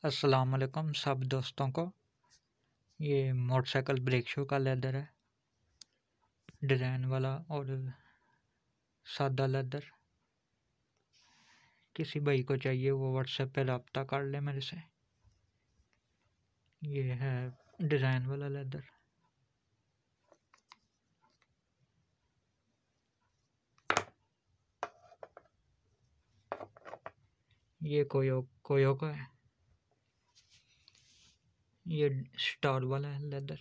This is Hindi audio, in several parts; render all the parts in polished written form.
अस्सलाम वालेकुम सब दोस्तों को। ये मोटरसाइकिल ब्रेक शू का लेदर है, डिज़ाइन वाला और सादा लेदर। किसी भाई को चाहिए वो व्हाट्सएप पे रब्ता कर ले मेरे से। ये है डिज़ाइन वाला लेदर। ये कोयो का है। ये स्टार वाला है लेदर।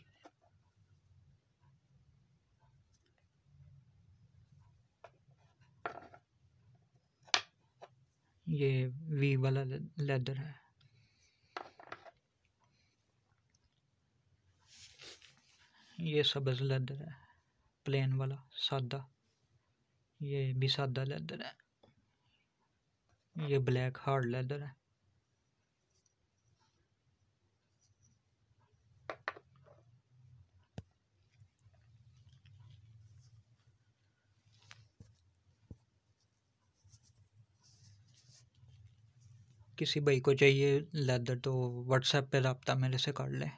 ये वी वाला लेदर है। ये सब्ज़ लेदर है, प्लेन वाला सादा। ये भी सादा लेदर है। ये ब्लैक हार्ड लेदर है। किसी भाई को चाहिए लेदर तो व्हाट्सएप पे रब्ता मेरे से कर ले,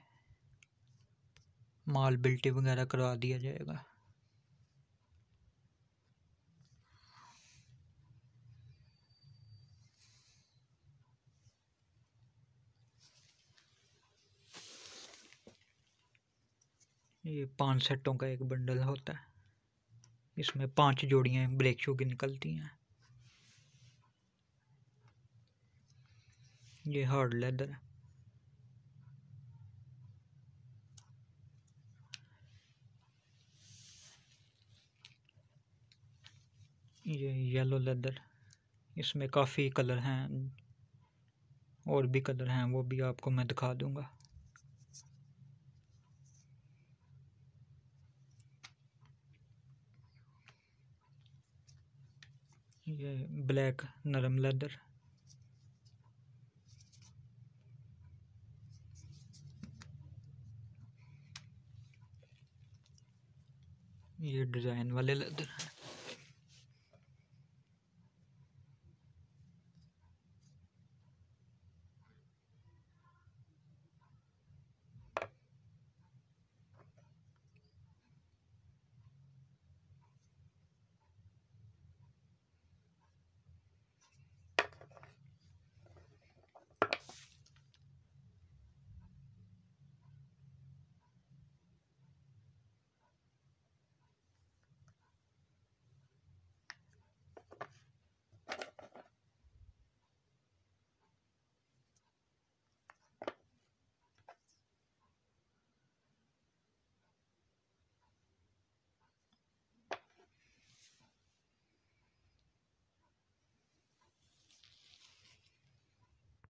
माल बिल्टी वगैरह करवा दिया जाएगा। ये 5 सेटों का एक बंडल होता है। इसमें 5 जोड़ियाँ ब्रेक शू की निकलती हैं। ये हार्ड लेदर है। ये येलो लेदर। इसमें काफ़ी कलर हैं, और भी कलर हैं, वो भी आपको मैं दिखा दूंगा। ये ब्लैक नरम लेदर। ये डिज़ाइन वाले लेदर हैं।